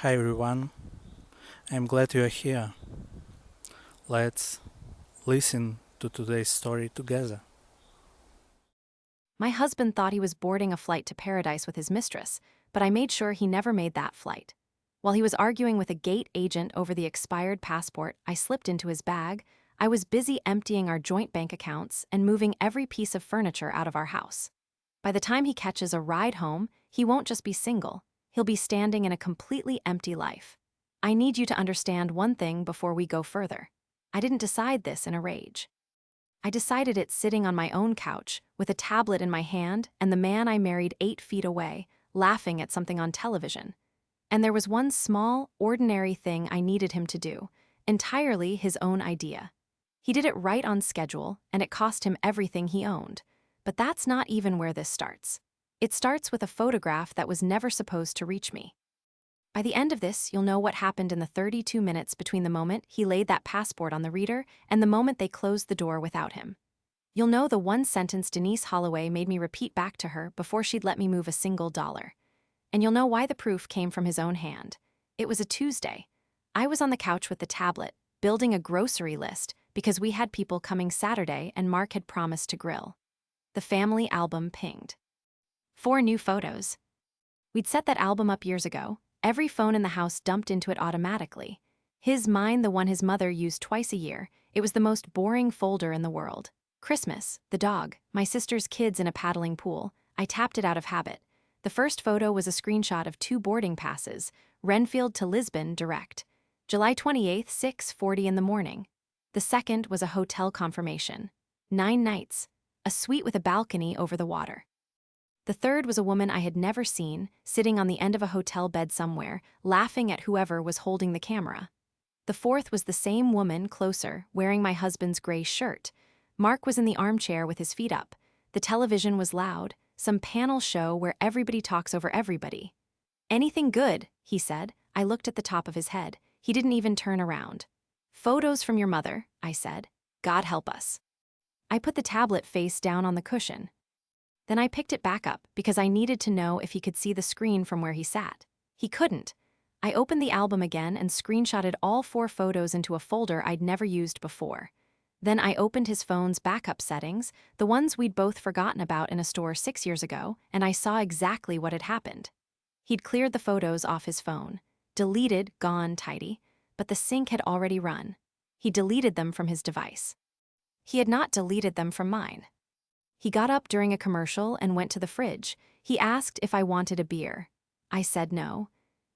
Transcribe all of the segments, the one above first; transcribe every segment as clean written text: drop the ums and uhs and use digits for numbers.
Hi everyone, I'm glad you are here. Let's listen to today's story together. My husband thought he was boarding a flight to paradise with his mistress, but I made sure he never made that flight. While he was arguing with a gate agent over the expired passport I slipped into his bag, I was busy emptying our joint bank accounts and moving every piece of furniture out of our house. By the time he catches a ride home, he won't just be single, he'll be standing in a completely empty life. I need you to understand one thing before we go further. I didn't decide this in a rage. I decided it sitting on my own couch, with a tablet in my hand and the man I married 8 feet away, laughing at something on television. And there was one small, ordinary thing I needed him to do, entirely his own idea. He did it right on schedule, and it cost him everything he owned. But that's not even where this starts. It starts with a photograph that was never supposed to reach me. By the end of this, you'll know what happened in the 32 minutes between the moment he laid that passport on the reader and the moment they closed the door without him. You'll know the one sentence Denise Holloway made me repeat back to her before she'd let me move a single dollar. And you'll know why the proof came from his own hand. It was a Tuesday. I was on the couch with the tablet, building a grocery list because we had people coming Saturday and Mark had promised to grill. The family album pinged. 4 new photos. We'd set that album up years ago. Every phone in the house dumped into it automatically. Mine, the one his mother used twice a year. It was the most boring folder in the world. Christmas, the dog, my sister's kids in a paddling pool. I tapped it out of habit. The first photo was a screenshot of 2 boarding passes, Renfield to Lisbon direct. July 28th, 6:40 in the morning. The second was a hotel confirmation. 9 nights. A suite with a balcony over the water. The third was a woman I had never seen, sitting on the end of a hotel bed somewhere, laughing at whoever was holding the camera. The fourth was the same woman, closer, wearing my husband's gray shirt. Mark was in the armchair with his feet up. The television was loud, some panel show where everybody talks over everybody. "Anything good?" he said. I looked at the top of his head. He didn't even turn around. "Photos from your mother," I said. "God help us." I put the tablet face down on the cushion. Then I picked it back up because I needed to know if he could see the screen from where he sat. He couldn't. I opened the album again and screenshotted all 4 photos into a folder I'd never used before. Then I opened his phone's backup settings, the ones we'd both forgotten about in a store 6 years ago, and I saw exactly what had happened. He'd cleared the photos off his phone. Deleted, gone, tidy. But the sync had already run. He deleted them from his device. He had not deleted them from mine. He got up during a commercial and went to the fridge. He asked if I wanted a beer. I said no.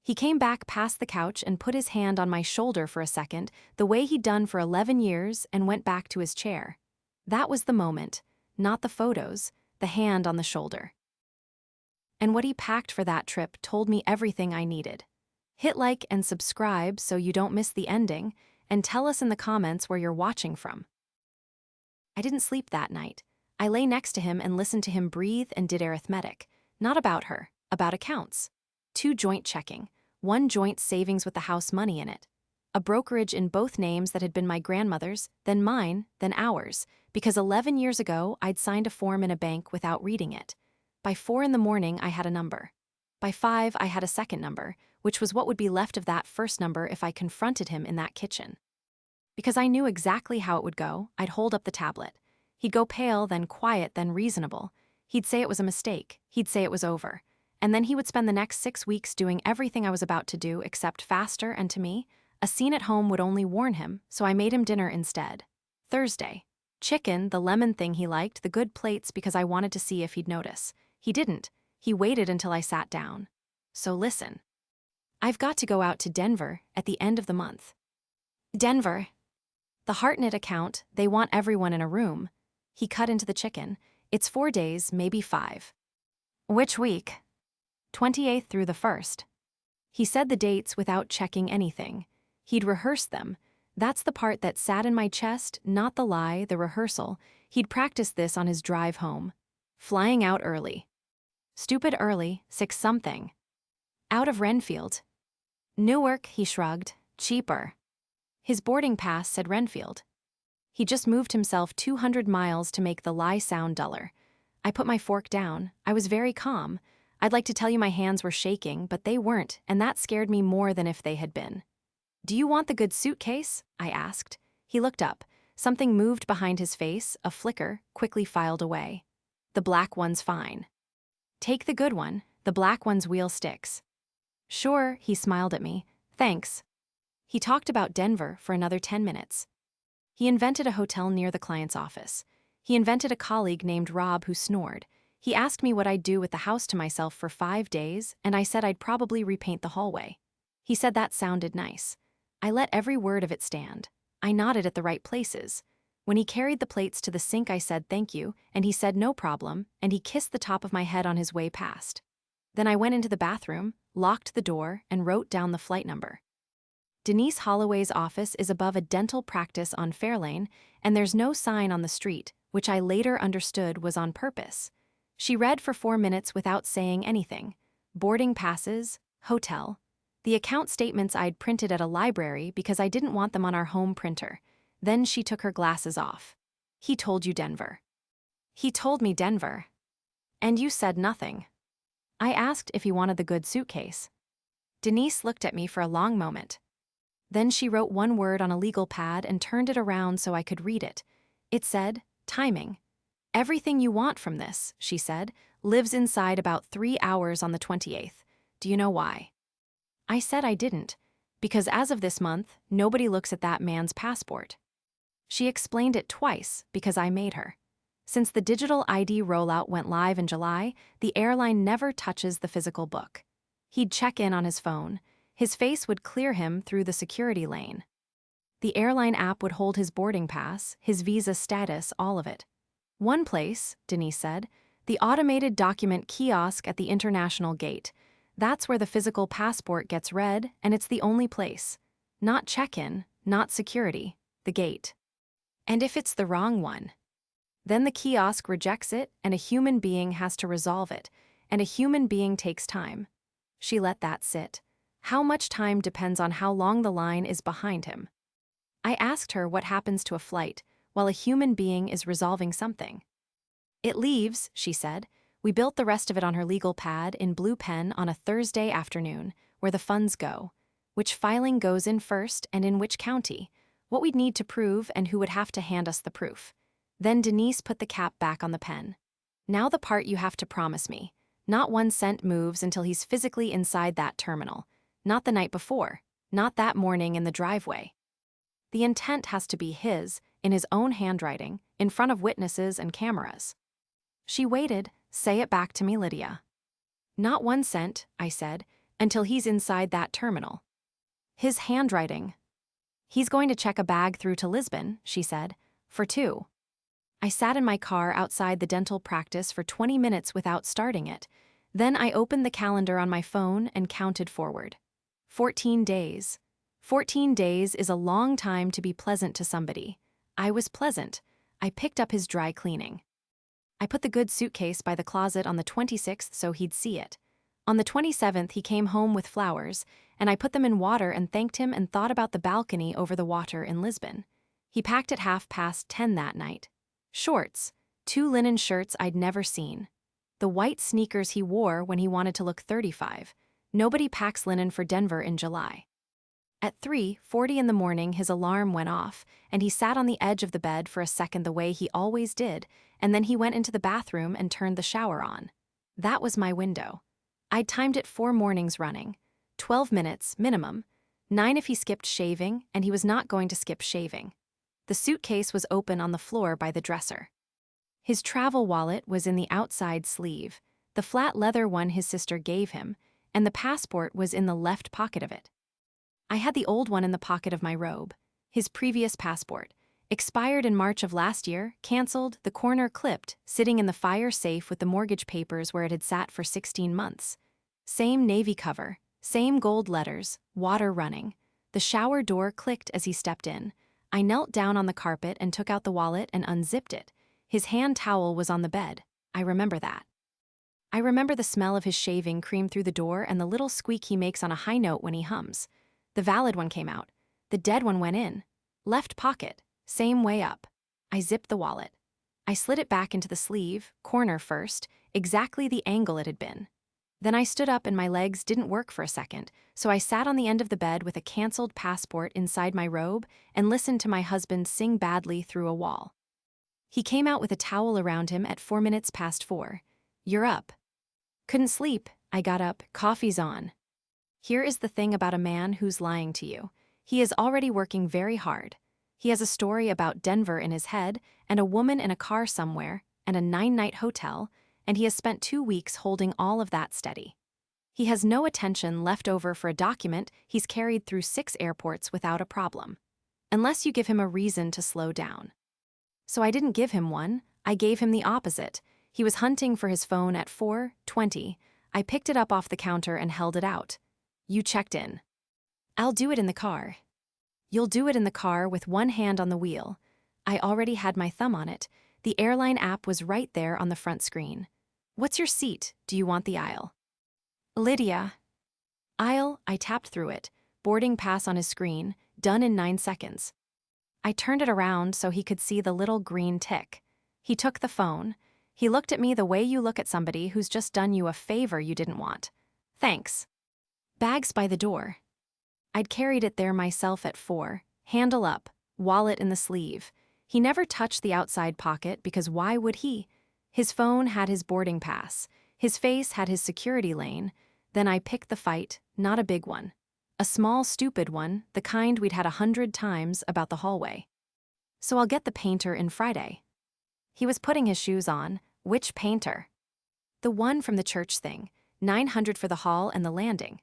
He came back past the couch and put his hand on my shoulder for a second, the way he'd done for 11 years, and went back to his chair. That was the moment, not the photos, the hand on the shoulder. And what he packed for that trip told me everything I needed. Hit like and subscribe so you don't miss the ending, and tell us in the comments where you're watching from. I didn't sleep that night. I lay next to him and listened to him breathe and did arithmetic. Not about her, about accounts. 2 joint checking, 1 joint savings with the house money in it. A brokerage in both names that had been my grandmother's, then mine, then ours, because 11 years ago I'd signed a form in a bank without reading it. By 4 in the morning I had a number. By 5 I had a second number, which was what would be left of that first number if I confronted him in that kitchen. Because I knew exactly how it would go, I'd hold up the tablet. He'd go pale, then quiet, then reasonable. He'd say it was a mistake. He'd say it was over. And then he would spend the next 6 weeks doing everything I was about to do except faster, and to me, a scene at home would only warn him, so I made him dinner instead. Thursday. Chicken, the lemon thing he liked, the good plates because I wanted to see if he'd notice. He didn't. He waited until I sat down. So listen. I've got to go out to Denver at the end of the month. Denver. The Hartnett account, they want everyone in a room. He cut into the chicken. It's 4 days, maybe 5. Which week? 28th through the 1st. He said the dates without checking anything. He'd rehearsed them. That's the part that sat in my chest, not the lie, the rehearsal. He'd practiced this on his drive home. Flying out early. Stupid early, 6-something. Out of Renfield. Newark, he shrugged. Cheaper. His boarding pass said Renfield. He just moved himself 200 miles to make the lie sound duller. I put my fork down. I was very calm. I'd like to tell you my hands were shaking, but they weren't, and that scared me more than if they had been. "Do you want the good suitcase?" I asked. He looked up. Something moved behind his face, a flicker, quickly filed away. "The black one's fine." "Take the good one, the black one's wheel sticks." "Sure," he smiled at me. "Thanks." He talked about Denver for another 10 minutes. He invented a hotel near the client's office. He invented a colleague named Rob who snored. He asked me what I'd do with the house to myself for 5 days, and I said I'd probably repaint the hallway. He said that sounded nice. I let every word of it stand. I nodded at the right places. When he carried the plates to the sink, I said thank you, and he said no problem, and he kissed the top of my head on his way past. Then I went into the bathroom, locked the door, and wrote down the flight number. Denise Holloway's office is above a dental practice on Fairlane, and there's no sign on the street, which I later understood was on purpose. She read for 4 minutes without saying anything. Boarding passes, hotel. The account statements I'd printed at a library because I didn't want them on our home printer. Then she took her glasses off. "He told you Denver." "He told me Denver." "And you said nothing." I asked if he wanted the good suitcase. Denise looked at me for a long moment. Then she wrote one word on a legal pad and turned it around so I could read it. It said, timing. "Everything you want from this," she said, "lives inside about 3 hours on the 28th. Do you know why?" I said I didn't, because as of this month, nobody looks at that man's passport. She explained it twice because I made her. Since the digital ID rollout went live in July, the airline never touches the physical book. He'd check in on his phone. His face would clear him through the security lane. The airline app would hold his boarding pass, his visa status, all of it. "One place," Denise said, "the automated document kiosk at the international gate. That's where the physical passport gets read, and it's the only place. Not check-in, not security, the gate. And if it's the wrong one, then the kiosk rejects it, and a human being has to resolve it, and a human being takes time." She let that sit. How much time depends on how long the line is behind him. I asked her what happens to a flight while a human being is resolving something. "It leaves," she said. We built the rest of it on her legal pad in blue pen on a Thursday afternoon, where the funds go, which filing goes in first and in which county, what we'd need to prove and who would have to hand us the proof. Then Denise put the cap back on the pen. "Now the part you have to promise me. Not 1 cent moves until he's physically inside that terminal. Not the night before. Not that morning in the driveway. The intent has to be his, in his own handwriting, in front of witnesses and cameras." She waited. "Say it back to me, Lydia." "Not 1 cent," I said, "until he's inside that terminal." "His handwriting." "He's going to check a bag through to Lisbon," she said, "for 2. I sat in my car outside the dental practice for 20 minutes without starting it. Then I opened the calendar on my phone and counted forward. 14 days. 14 days is a long time to be pleasant to somebody. I was pleasant. I picked up his dry cleaning. I put the good suitcase by the closet on the 26th so he'd see it. On the 27th, he came home with flowers, and I put them in water and thanked him and thought about the balcony over the water in Lisbon. He packed at 10:30 that night. Shorts, 2 linen shirts I'd never seen. The white sneakers he wore when he wanted to look 35. Nobody packs linen for Denver in July. At 3:40 in the morning, his alarm went off, and he sat on the edge of the bed for a second the way he always did, and then he went into the bathroom and turned the shower on. That was my window. I'd timed it 4 mornings running. 12 minutes, minimum. 9 if he skipped shaving, and he was not going to skip shaving. The suitcase was open on the floor by the dresser. His travel wallet was in the outside sleeve, the flat leather one his sister gave him, and the passport was in the left pocket of it. I had the old one in the pocket of my robe. His previous passport. Expired in March of last year, canceled, the corner clipped, sitting in the fire safe with the mortgage papers where it had sat for 16 months. Same navy cover, same gold letters, water running. The shower door clicked as he stepped in. I knelt down on the carpet and took out the wallet and unzipped it. His hand towel was on the bed. I remember that. I remember the smell of his shaving cream through the door and the little squeak he makes on a high note when he hums. The valid one came out. The dead one went in. Left pocket, same way up. I zipped the wallet. I slid it back into the sleeve, corner first, exactly the angle it had been. Then I stood up and my legs didn't work for a second, so I sat on the end of the bed with a canceled passport inside my robe and listened to my husband sing badly through a wall. He came out with a towel around him at 4 minutes past 4. "You're up." Couldn't sleep. I got up. Coffee's on. Here is the thing about a man who's lying to you. He is already working very hard. He has a story about Denver in his head, and a woman in a car somewhere, and a 9-night hotel, and he has spent 2 weeks holding all of that steady. He has no attention left over for a document he's carried through 6 airports without a problem. Unless you give him a reason to slow down. So I didn't give him one, I gave him the opposite. He was hunting for his phone at 4:20. I picked it up off the counter and held it out. "You checked in." "I'll do it in the car." "You'll do it in the car with one hand on the wheel." I already had my thumb on it. The airline app was right there on the front screen. "What's your seat? Do you want the aisle?" "Lydia." "Aisle." I tapped through it. Boarding pass on his screen, done in 9 seconds. I turned it around so he could see the little green tick. He took the phone. He looked at me the way you look at somebody who's just done you a favor you didn't want. "Thanks." Bags by the door. I'd carried it there myself at 4, handle up, wallet in the sleeve. He never touched the outside pocket because why would he? His phone had his boarding pass. His face had his security lane. Then I picked the fight, not a big one. A small, stupid one, the kind we'd had 100 times about the hallway. "So I'll get the painter in Friday." He was putting his shoes on. "Which painter?" "The one from the church thing. 900 for the hall and the landing."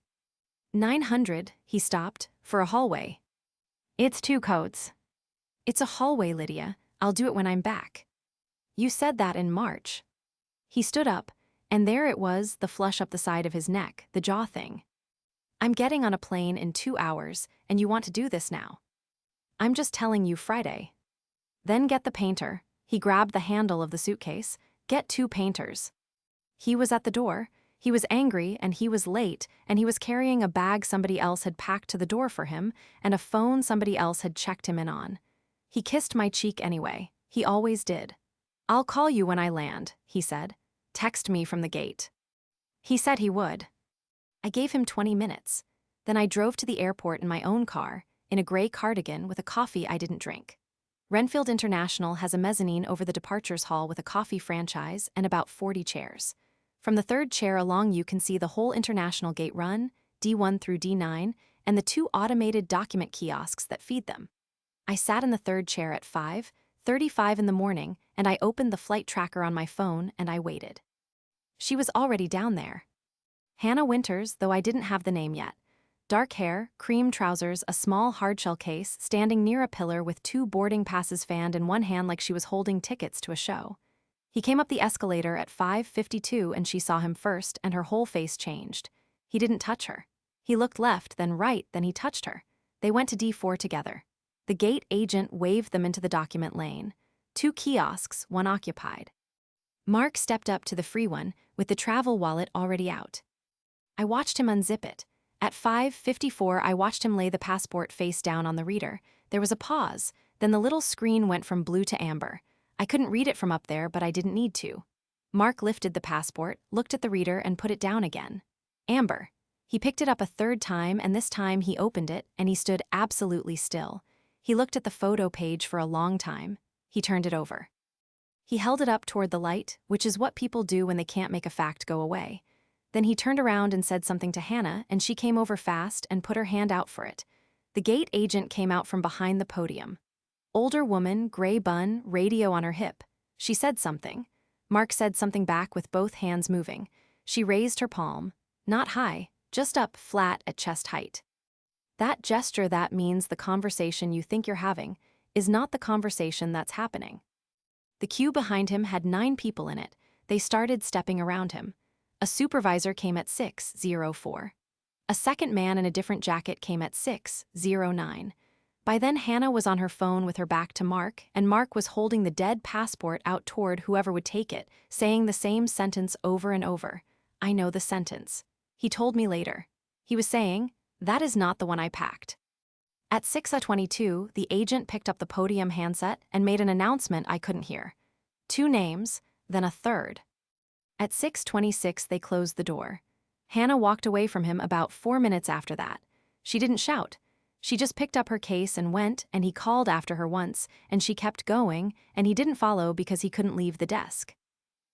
900, he stopped, for a hallway. "It's 2 coats." "It's a hallway, Lydia. I'll do it when I'm back." "You said that in March." He stood up, and there it was, the flush up the side of his neck, the jaw thing. "I'm getting on a plane in 2 hours, and you want to do this now." "I'm just telling you Friday." "Then get the painter." He grabbed the handle of the suitcase. "Get 2 painters." He was at the door. He was angry, and he was late, and he was carrying a bag somebody else had packed to the door for him, and a phone somebody else had checked him in on. He kissed my cheek anyway. He always did. "I'll call you when I land," he said. "Text me from the gate." He said he would. I gave him 20 minutes. Then I drove to the airport in my own car, in a gray cardigan with a coffee I didn't drink. Renfield International has a mezzanine over the departures hall with a coffee franchise and about 40 chairs. From the 3rd chair along you can see the whole international gate run, D1 through D9, and the 2 automated document kiosks that feed them. I sat in the 3rd chair at 5:35 in the morning, and I opened the flight tracker on my phone and I waited. She was already down there. Hannah Winters, though I didn't have the name yet. Dark hair, cream trousers, a small hardshell case, standing near a pillar with 2 boarding passes fanned in one hand like she was holding tickets to a show. He came up the escalator at 5:52 and she saw him first, and her whole face changed. He didn't touch her. He looked left, then right, then he touched her. They went to D4 together. The gate agent waved them into the document lane. 2 kiosks, one occupied. Mark stepped up to the free one, with the travel wallet already out. I watched him unzip it. At 5:54, I watched him lay the passport face down on the reader. There was a pause, then the little screen went from blue to amber. I couldn't read it from up there, but I didn't need to. Mark lifted the passport, looked at the reader, and put it down again. Amber. He picked it up a 3rd time, and this time he opened it, and he stood absolutely still. He looked at the photo page for a long time. He turned it over. He held it up toward the light, which is what people do when they can't make a fact go away. Then he turned around and said something to Hannah, and she came over fast and put her hand out for it. The gate agent came out from behind the podium. Older woman, gray bun, radio on her hip. She said something. Mark said something back with both hands moving. She raised her palm. Not high, just up flat at chest height. That gesture that means the conversation you think you're having is not the conversation that's happening. The queue behind him had 9 people in it. They started stepping around him. A supervisor came at 6:04. A second man in a different jacket came at 6:09. By then Hannah was on her phone with her back to Mark, and Mark was holding the dead passport out toward whoever would take it, saying the same sentence over and over. I know the sentence. He told me later. He was saying, "That is not the one I packed." At 6:22, the agent picked up the podium handset and made an announcement I couldn't hear. 2 names, then a third. At 6:26 they closed the door. Hannah walked away from him about 4 minutes after that. She didn't shout. She just picked up her case and went, and he called after her once, and she kept going, and he didn't follow because he couldn't leave the desk.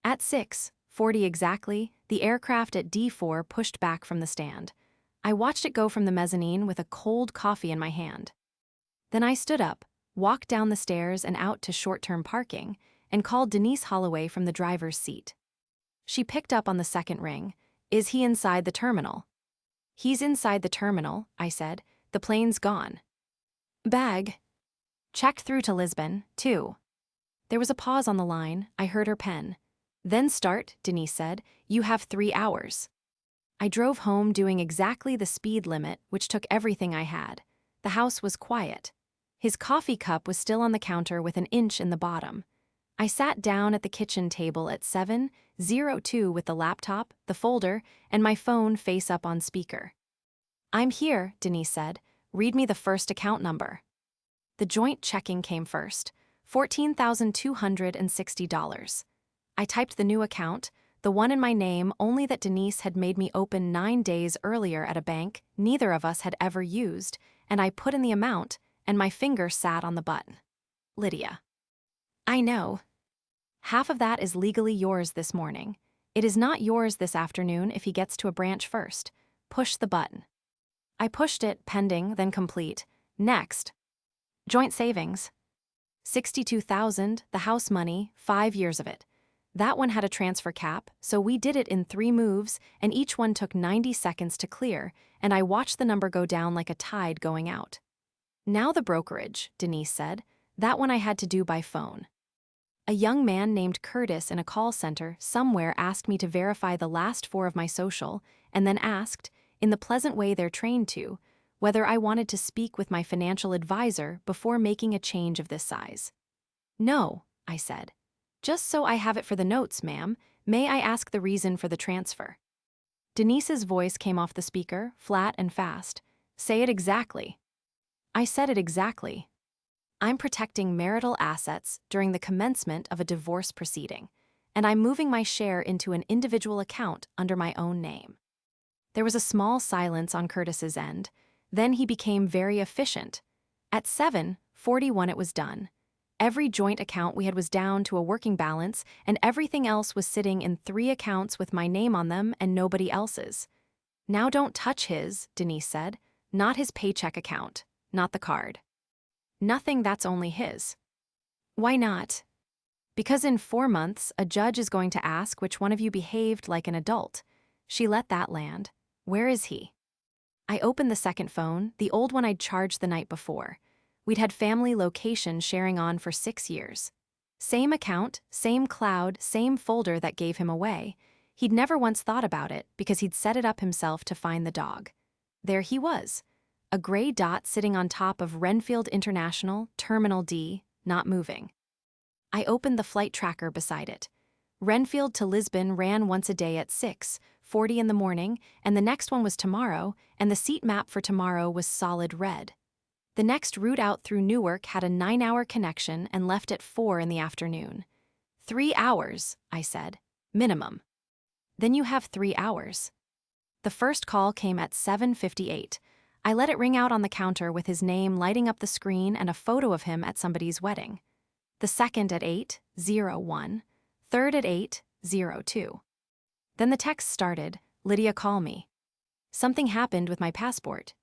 At 6:40 exactly, the aircraft at D4 pushed back from the stand. I watched it go from the mezzanine with a cold coffee in my hand. Then I stood up, walked down the stairs and out to short-term parking, and called Denise Holloway from the driver's seat. She picked up on the second ring. "Is he inside the terminal?" "He's inside the terminal," I said. "The plane's gone." "Bag." "Checked through to Lisbon, too." There was a pause on the line. I heard her pen. "Then start," Denise said. "You have 3 hours." I drove home doing exactly the speed limit, which took everything I had. The house was quiet. His coffee cup was still on the counter with an inch in the bottom. I sat down at the kitchen table at 7:02 with the laptop, the folder, and my phone face up on speaker. "I'm here," Denise said. "Read me the first account number." The joint checking came first, $14,260. I typed the new account, the one in my name, only that Denise had made me open 9 days earlier at a bank neither of us had ever used, and I put in the amount, and my finger sat on the button. "Lydia." "I know. Half of that is legally yours this morning. It is not yours this afternoon if he gets to a branch first. Push the button." I pushed it, pending, then complete. Next. Joint savings. 62,000, the house money, 5 years of it. That one had a transfer cap, so we did it in 3 moves, and each one took 90 seconds to clear, and I watched the number go down like a tide going out. "Now the brokerage," Denise said. "That one I had to do by phone." A young man named Curtis in a call center somewhere asked me to verify the last 4 of my social, and then asked, in the pleasant way they're trained to, whether I wanted to speak with my financial advisor before making a change of this size. "No," I said. "Just so I have it for the notes, ma'am, may I ask the reason for the transfer?" Denise's voice came off the speaker, flat and fast. "Say it exactly." I said it exactly. "I'm protecting marital assets during the commencement of a divorce proceeding, and I'm moving my share into an individual account under my own name." There was a small silence on Curtis's end. Then he became very efficient. At 7:41 it was done. Every joint account we had was down to a working balance, and everything else was sitting in 3 accounts with my name on them and nobody else's. "Now don't touch his," Denise said. "Not his paycheck account, not the card. Nothing that's only his." "Why not?" "Because in 4 months, a judge is going to ask which one of you behaved like an adult." She let that land. "Where is he?" I opened the second phone, the old one I'd charged the night before. We'd had family location sharing on for 6 years. Same account, same cloud, same folder that gave him away. He'd never once thought about it because he'd set it up himself to find the dog. There he was. A gray dot sitting on top of Renfield International, Terminal D, not moving. I opened the flight tracker beside it. Renfield to Lisbon ran once a day at 6:40 in the morning, and the next one was tomorrow, and the seat map for tomorrow was solid red. The next route out through Newark had a 9-hour connection and left at 4 in the afternoon. 3 hours, I said. Minimum. Then you have 3 hours. The first call came at 7:58. I let it ring out on the counter with his name lighting up the screen and a photo of him at somebody's wedding. The second at 8:01. Third at 8:02. Then the text started, "Lydia, call me. Something happened with my passport.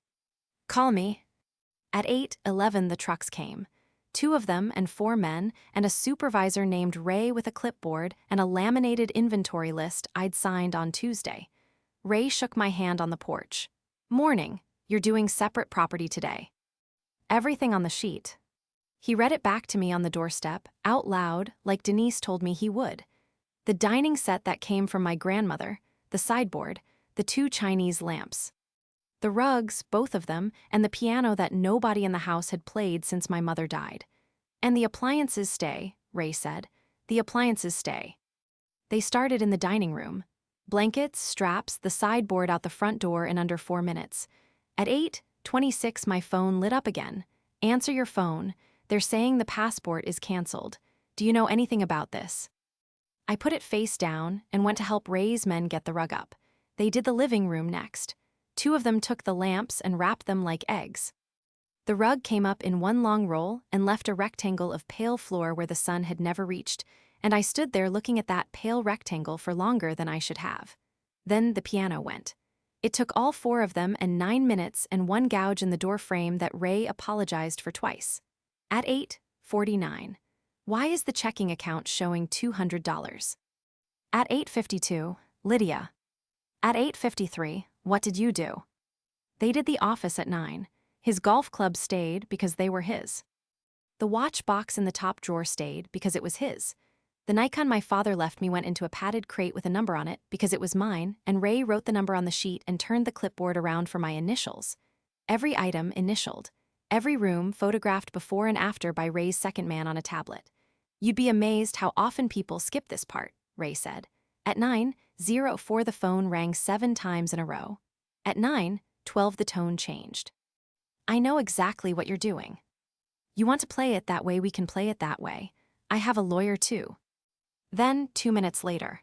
Call me." At 8:11 the trucks came. 2 of them and 4 men, and a supervisor named Ray with a clipboard and a laminated inventory list I'd signed on Tuesday. Ray shook my hand on the porch. "Morning, you're doing separate property today." "Everything on the sheet." He read it back to me on the doorstep, out loud, like Denise told me he would. The dining set that came from my grandmother, the sideboard, the 2 Chinese lamps. The rugs, both of them, and the piano that nobody in the house had played since my mother died. "And the appliances stay," Ray said. "The appliances stay." They started in the dining room. Blankets, straps, the sideboard out the front door in under 4 minutes. At 8:26 my phone lit up again. "Answer your phone. They're saying the passport is canceled. Do you know anything about this?" I put it face down and went to help Ray's men get the rug up. They did the living room next. 2 of them took the lamps and wrapped them like eggs. The rug came up in one long roll and left a rectangle of pale floor where the sun had never reached, and I stood there looking at that pale rectangle for longer than I should have. Then the piano went. It took all 4 of them and 9 minutes and one gouge in the door frame that Ray apologized for twice. At 8:49. Why is the checking account showing $200? At 8:52, Lydia. At 8:53, what did you do? They did the office at 9. His golf club stayed because they were his. The watch box in the top drawer stayed because it was his. The Nikon my father left me went into a padded crate with a number on it because it was mine, and Ray wrote the number on the sheet and turned the clipboard around for my initials. Every item initialed. Every room photographed before and after by Ray's second man on a tablet. You'd be amazed how often people skip this part, Ray said. At 9:04 the phone rang 7 times in a row. At 9:12 the tone changed. I know exactly what you're doing. You want to play it that way, we can play it that way. I have a lawyer too. Then, 2 minutes later.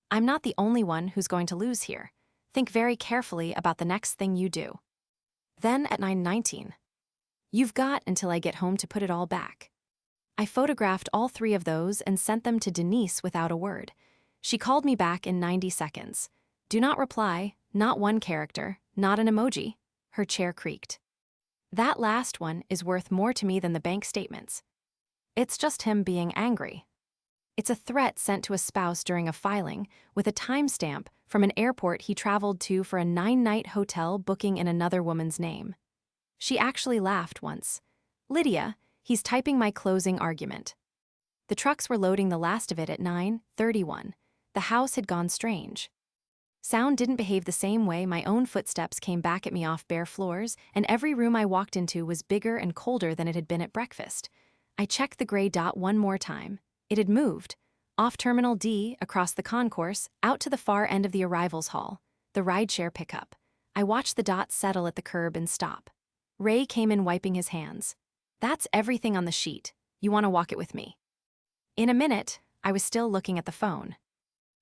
I'm not the only one who's going to lose here. Think very carefully about the next thing you do. Then at 9:19. You've got until I get home to put it all back. I photographed all 3 of those and sent them to Denise without a word. She called me back in 90 seconds. Do not reply, not one character, not an emoji. Her chair creaked. That last one is worth more to me than the bank statements. It's just him being angry. It's a threat sent to a spouse during a filing, with a timestamp from an airport he traveled to for a 9-night hotel booking in another woman's name. She actually laughed once. Lydia, he's typing my closing argument. The trucks were loading the last of it at 9:31. The house had gone strange. Sound didn't behave the same way. My own footsteps came back at me off bare floors, and every room I walked into was bigger and colder than it had been at breakfast. I checked the gray dot one more time. It had moved. Off Terminal D, across the concourse, out to the far end of the arrivals hall, the rideshare pickup. I watched the dot settle at the curb and stop. Ray came in wiping his hands. That's everything on the sheet. You want to walk it with me? In a minute, I was still looking at the phone.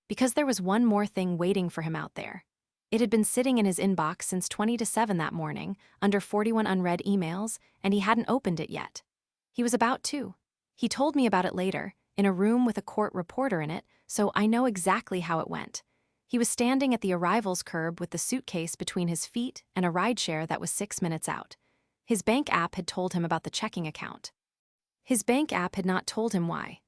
Because there was one more thing waiting for him out there. It had been sitting in his inbox since 20 to 7 that morning, under 41 unread emails, and he hadn't opened it yet. He was about to. He told me about it later, in a room with a court reporter in it, so I know exactly how it went. He was standing at the arrivals curb with the suitcase between his feet and a rideshare that was 6 minutes out. His bank app had told him about the checking account. His bank app had not told him why.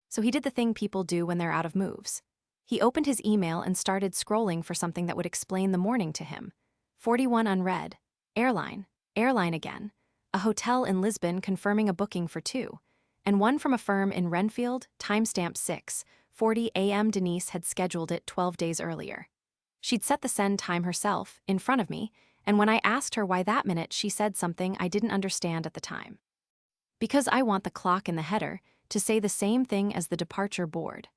So he did the thing people do when they're out of moves. He opened his email and started scrolling for something that would explain the morning to him. 41 unread. Airline again. A hotel in Lisbon confirming a booking for 2. And one from a firm in Renfield, timestamp 6:40 a.m. Denise had scheduled it 12 days earlier. She'd set the send time herself, in front of me, and when I asked her why that minute, she said something I didn't understand at the time. Because I want the clock in the header to say the same thing as the departure board.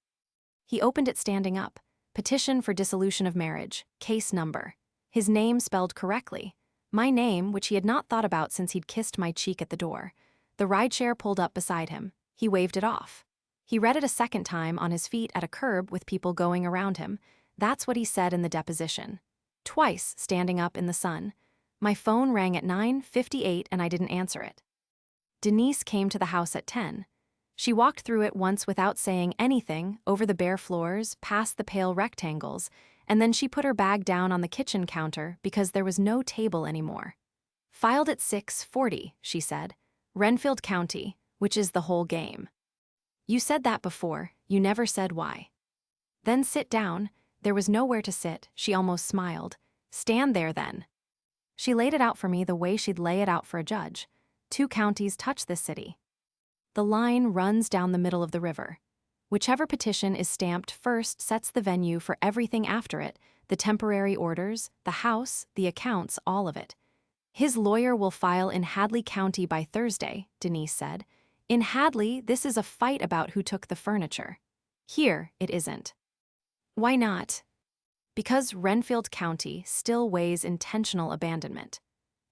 He opened it standing up. Petition for dissolution of marriage, case number. His name spelled correctly. My name, which he had not thought about since he'd kissed my cheek at the door. The rideshare pulled up beside him. He waved it off. He read it a second time on his feet at a curb with people going around him. That's what he said in the deposition. Twice, standing up in the sun. My phone rang at 9:58 and I didn't answer it. Denise came to the house at 10. She walked through it once without saying anything, over the bare floors, past the pale rectangles, and then she put her bag down on the kitchen counter because there was no table anymore. Filed at 6:40, she said. Renfield County, which is the whole game. You said that before, you never said why. Then sit down. There was nowhere to sit, she almost smiled. Stand there then. She laid it out for me the way she'd lay it out for a judge. 2 counties touch this city. The line runs down the middle of the river. Whichever petition is stamped first sets the venue for everything after it, the temporary orders, the house, the accounts, all of it. His lawyer will file in Hadley County by Thursday, Denise said. In Hadley, this is a fight about who took the furniture. Here, it isn't. Why not? Because Renfield County still weighs intentional abandonment.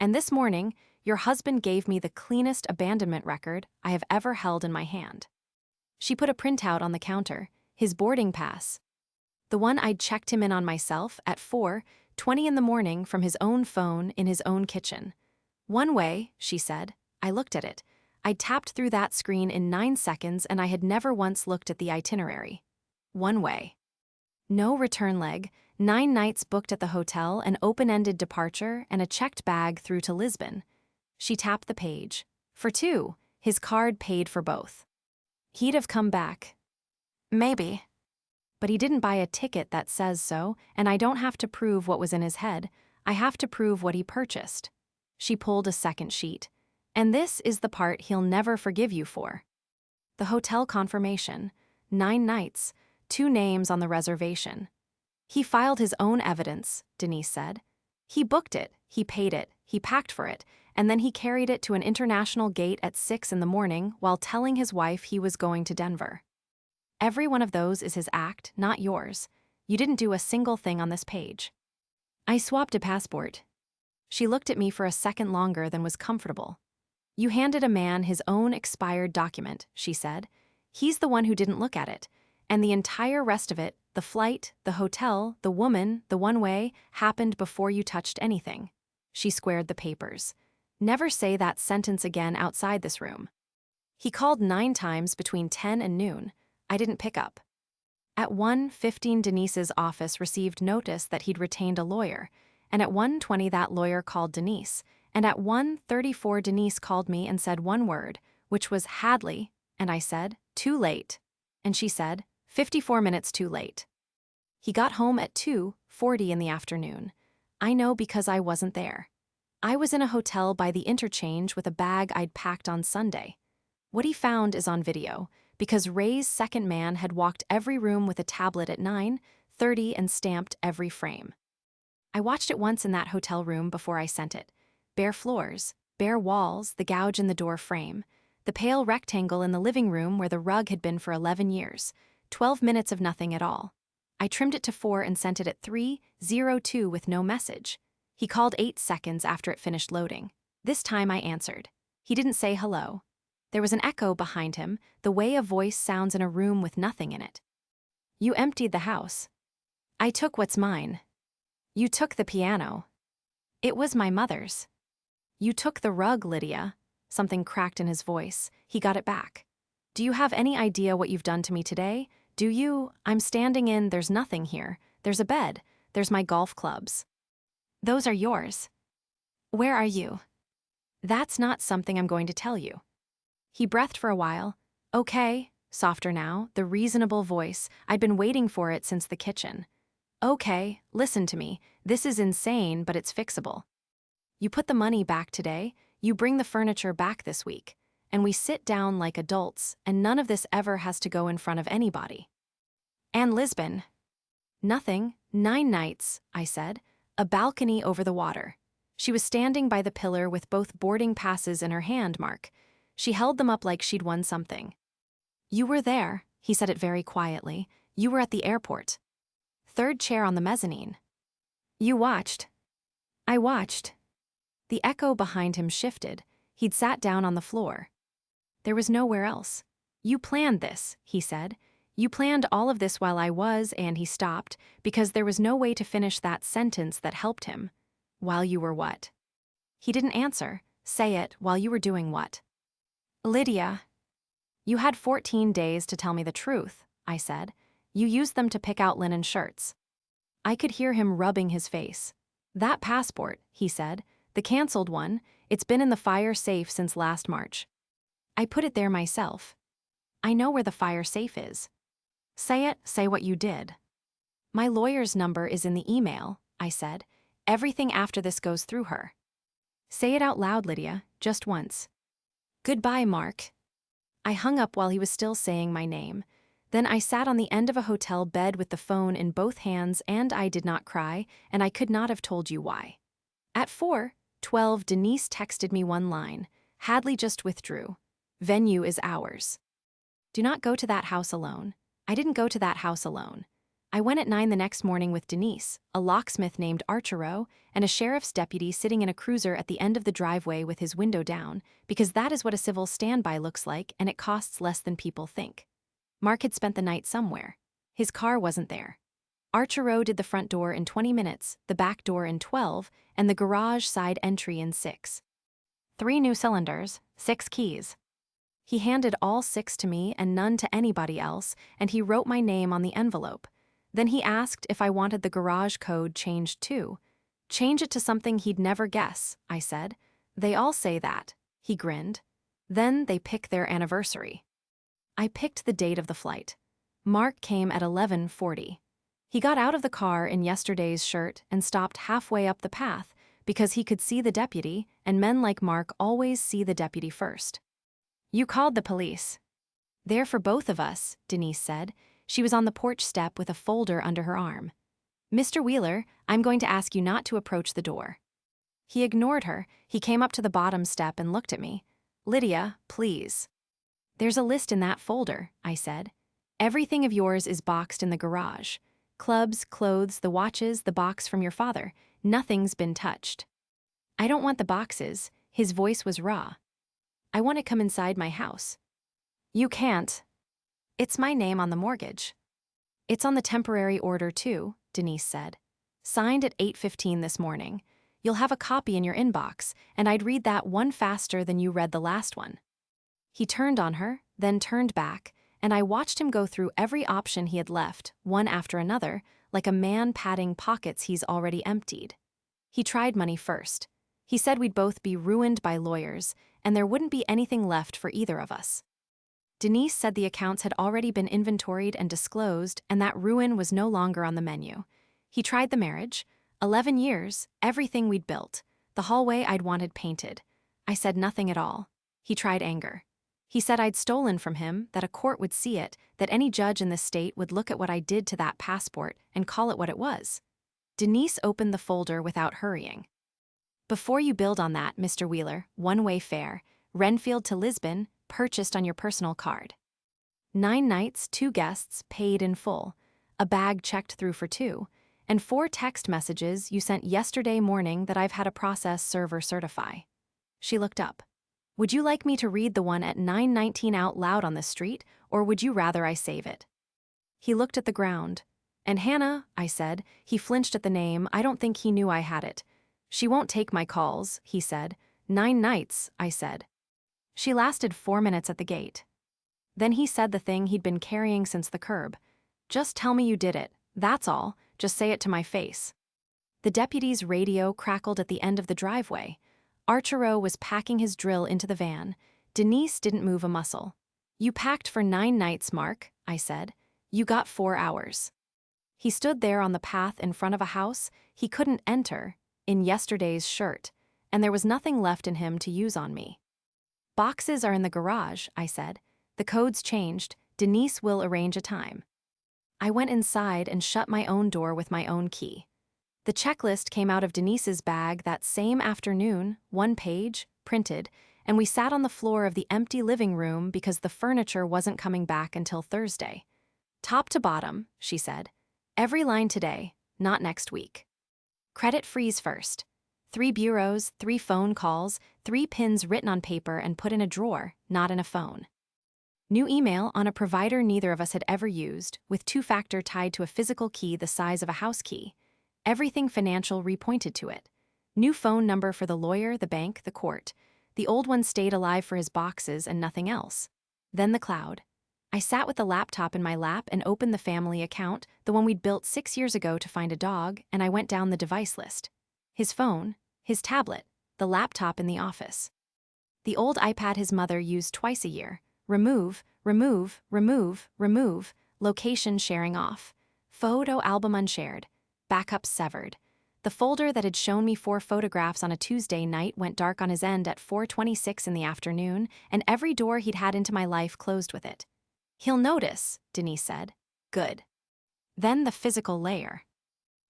And this morning, your husband gave me the cleanest abandonment record I have ever held in my hand. She put a printout on the counter, his boarding pass. The one I'd checked him in on myself at 4:20 in the morning from his own phone in his own kitchen. One way, she said. I looked at it. I'd tapped through that screen in 9 seconds and I had never once looked at the itinerary. One way. No return leg, 9 nights booked at the hotel, an open-ended departure, and a checked bag through to Lisbon. She tapped the page. For 2, his card paid for both. He'd have come back. Maybe. But he didn't buy a ticket that says so, and I don't have to prove what was in his head. I have to prove what he purchased. She pulled a second sheet. And this is the part he'll never forgive you for. The hotel confirmation. 9 nights. 2 names on the reservation. He filed his own evidence, Denise said. He booked it, he paid it, he packed for it, and then he carried it to an international gate at 6 in the morning while telling his wife he was going to Denver. Every one of those is his act, not yours. You didn't do a single thing on this page. I swapped a passport. She looked at me for a second longer than was comfortable. You handed a man his own expired document, she said. He's the one who didn't look at it. And the entire rest of it, the flight, the hotel, the woman, the one-way, happened before you touched anything. She squared the papers. Never say that sentence again outside this room. He called 9 times between 10 and noon. I didn't pick up. At 1:15, Denise's office received notice that he'd retained a lawyer, and at 1:20 that lawyer called Denise, and at 1:34 Denise called me and said one word, which was Hadley, and I said, too late. And she said, 54 minutes too late. He got home at 2:40 in the afternoon. I know because I wasn't there. I was in a hotel by the interchange with a bag I'd packed on Sunday. What he found is on video, because Ray's second man had walked every room with a tablet at 9:30 and stamped every frame. I watched it once in that hotel room before I sent it. Bare floors, bare walls, the gouge in the door frame, the pale rectangle in the living room where the rug had been for 11 years, 12 minutes of nothing at all. I trimmed it to 4 and sent it at 3:02 with no message. He called 8 seconds after it finished loading. This time I answered. He didn't say hello. There was an echo behind him, the way a voice sounds in a room with nothing in it. You emptied the house. I took what's mine. You took the piano. It was my mother's. You took the rug, Lydia. Something cracked in his voice. He got it back. Do you have any idea what you've done to me today? Do you? I'm standing in, there's nothing here. There's a bed. There's my golf clubs. Those are yours. Where are you? That's not something I'm going to tell you. He breathed for a while. Okay, softer now, the reasonable voice. I'd been waiting for it since the kitchen. Okay, listen to me. This is insane, but it's fixable. You put the money back today, you bring the furniture back this week, and we sit down like adults, and none of this ever has to go in front of anybody. And Lisbon. Nothing, 9 nights, I said. A balcony over the water. She was standing by the pillar with both boarding passes in her hand, Mark. She held them up like she'd won something. You were there, he said it very quietly. You were at the airport. 3rd chair on the mezzanine. You watched. I watched. The echo behind him shifted. He'd sat down on the floor. There was nowhere else. You planned this, he said. You planned all of this while I was, and he stopped, because there was no way to finish that sentence that helped him. While you were what? He didn't answer. Say it, while you were doing what? Lydia. You had 14 days to tell me the truth, I said. You used them to pick out linen shirts. I could hear him rubbing his face. That passport, he said, the canceled one, it's been in the fire safe since last March. I put it there myself. I know where the fire safe is. Say it, say what you did. My lawyer's number is in the email, I said. Everything after this goes through her. Say it out loud, Lydia, just once. Goodbye, Mark. I hung up while he was still saying my name. Then I sat on the end of a hotel bed with the phone in both hands, and I did not cry, and I could not have told you why. At 4:12, Denise texted me one line. Hadley just withdrew. Venue is ours. Do not go to that house alone. I didn't go to that house alone. I went at 9 the next morning with Denise, a locksmith named Archero, and a sheriff's deputy sitting in a cruiser at the end of the driveway with his window down, because that is what a civil standby looks like, and it costs less than people think. Mark had spent the night somewhere. His car wasn't there. Archero did the front door in 20 minutes, the back door in 12, and the garage side entry in 6. 3 new cylinders, 6 keys. He handed all 6 to me and none to anybody else, and he wrote my name on the envelope. Then he asked if I wanted the garage code changed too. Change it to something he'd never guess, I said. They all say that. He grinned. Then they pick their anniversary. I picked the date of the flight. Mark came at 11:40. He got out of the car in yesterday's shirt and stopped halfway up the path because he could see the deputy, and men like Mark always see the deputy first. You called the police. They're for both of us, Denise said. She was on the porch step with a folder under her arm. Mr. Wheeler, I'm going to ask you not to approach the door. He ignored her. He came up to the bottom step and looked at me. Lydia, please. There's a list in that folder, I said. Everything of yours is boxed in the garage. Clubs, clothes, the watches, the box from your father. Nothing's been touched. I don't want the boxes. His voice was raw. I want to come inside my house. You can't. It's my name on the mortgage. It's on the temporary order too, Denise said. Signed at 8:15 this morning. You'll have a copy in your inbox, and I'd read that one faster than you read the last one. He turned on her, then turned back, and I watched him go through every option he had left, one after another, like a man padding pockets he's already emptied. He tried money first. He said we'd both be ruined by lawyers, and there wouldn't be anything left for either of us. Denise said the accounts had already been inventoried and disclosed, and that ruin was no longer on the menu. He tried the marriage. 11 years, everything we'd built, the hallway I'd wanted painted. I said nothing at all. He tried anger. He said I'd stolen from him, that a court would see it, that any judge in the state would look at what I did to that passport and call it what it was. Denise opened the folder without hurrying. Before you build on that, Mr. Wheeler, one-way fare, Renfield to Lisbon, purchased on your personal card. 9 nights, 2 guests, paid in full, a bag checked through for 2, and 4 text messages you sent yesterday morning that I've had a process server certify. She looked up. Would you like me to read the one at 9:19 out loud on the street, or would you rather I save it? He looked at the ground. And Hannah, I said. He flinched at the name. I don't think he knew I had it. She won't take my calls, he said. 9 nights, I said. She lasted 4 minutes at the gate. Then he said the thing he'd been carrying since the curb. Just tell me you did it, that's all, just say it to my face. The deputy's radio crackled at the end of the driveway. Archero was packing his drill into the van. Denise didn't move a muscle. You packed for 9 nights, Mark, I said. You got 4 hours. He stood there on the path in front of a house he couldn't enter, in yesterday's shirt, and there was nothing left in him to use on me. Boxes are in the garage, I said. The code's changed. Denise will arrange a time. I went inside and shut my own door with my own key. The checklist came out of Denise's bag that same afternoon, 1 page, printed, and we sat on the floor of the empty living room because the furniture wasn't coming back until Thursday. Top to bottom, she said. Every line today, not next week. Credit freeze first. 3 bureaus, 3 phone calls, 3 pins written on paper and put in a drawer, not in a phone. New email on a provider neither of us had ever used, with 2-factor tied to a physical key the size of a house key. Everything financial repointed to it. New phone number for the lawyer, the bank, the court. The old one stayed alive for his boxes and nothing else. Then the cloud. I sat with the laptop in my lap and opened the family account, the one we'd built 6 years ago to find a dog, and I went down the device list. His phone, his tablet, the laptop in the office. The old iPad his mother used twice a year. Remove, remove, remove, remove, location sharing off. Photo album unshared. Backup severed. The folder that had shown me 4 photographs on a Tuesday night went dark on his end at 4:26 in the afternoon, and every door he'd had into my life closed with it. He'll notice, Denise said. Good. Then the physical layer.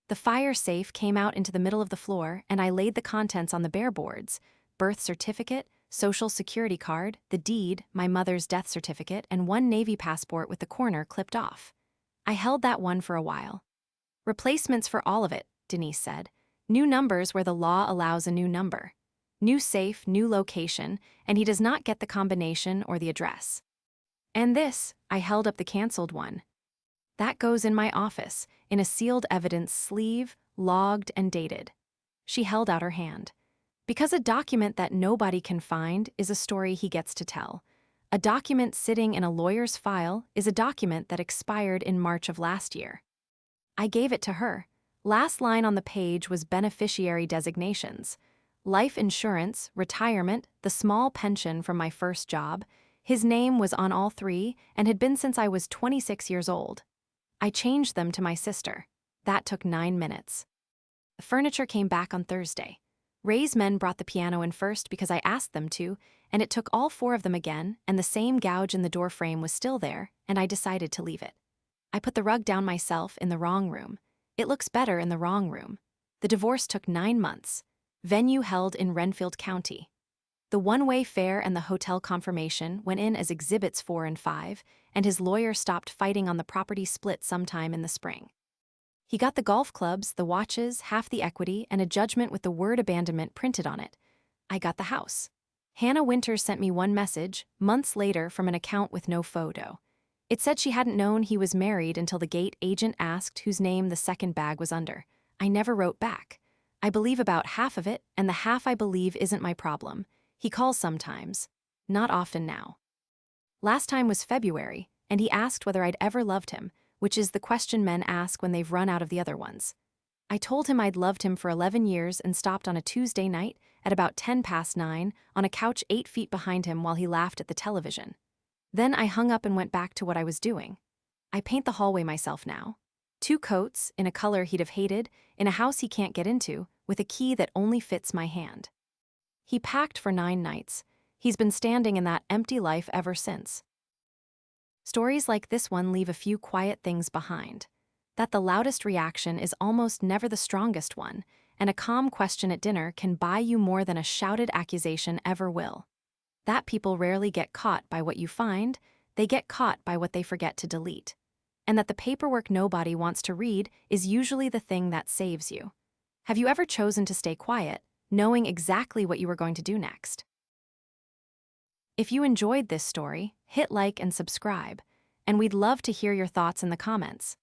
The fire safe came out into the middle of the floor, and I laid the contents on the bare boards: birth certificate, social security card, the deed, my mother's death certificate, and 1 Navy passport with the corner clipped off. I held that one for a while. Replacements for all of it, Denise said. New numbers where the law allows a new number. New safe, new location, and he does not get the combination or the address. And this, I held up the canceled one. That goes in my office, in a sealed evidence sleeve, logged and dated. She held out her hand. Because a document that nobody can find is a story he gets to tell. A document sitting in a lawyer's file is a document that expired in March of last year. I gave it to her. Last line on the page was beneficiary designations. Life insurance, retirement, the small pension from my first job. His name was on all three and had been since I was 26 years old. I changed them to my sister. That took 9 minutes. The furniture came back on Thursday. Ray's men brought the piano in first because I asked them to, and it took all 4 of them again, and the same gouge in the door frame was still there, and I decided to leave it. I put the rug down myself in the wrong room. It looks better in the wrong room. The divorce took 9 months. Venue held in Renfield County. The one-way fare and the hotel confirmation went in as Exhibits 4 and 5, and his lawyer stopped fighting on the property split sometime in the spring. He got the golf clubs, the watches, half the equity, and a judgment with the word abandonment printed on it. I got the house. Hannah Winters sent me one message, months later, from an account with no photo. It said she hadn't known he was married until the gate agent asked whose name the second bag was under. I never wrote back. I believe about half of it, and the half I believe isn't my problem. He calls sometimes. Not often now. Last time was February, and he asked whether I'd ever loved him, which is the question men ask when they've run out of the other ones. I told him I'd loved him for 11 years and stopped on a Tuesday night at about 9:10 on a couch 8 feet behind him while he laughed at the television. Then I hung up and went back to what I was doing. I paint the hallway myself now. 2 coats, in a color he'd have hated, in a house he can't get into, with a key that only fits my hand. He packed for 9 nights. He's been standing in that empty life ever since. Stories like this one leave a few quiet things behind. That the loudest reaction is almost never the strongest one, and a calm question at dinner can buy you more than a shouted accusation ever will. That people rarely get caught by what you find, they get caught by what they forget to delete. And that the paperwork nobody wants to read is usually the thing that saves you. Have you ever chosen to stay quiet, knowing exactly what you were going to do next? If you enjoyed this story, hit like and subscribe, and we'd love to hear your thoughts in the comments.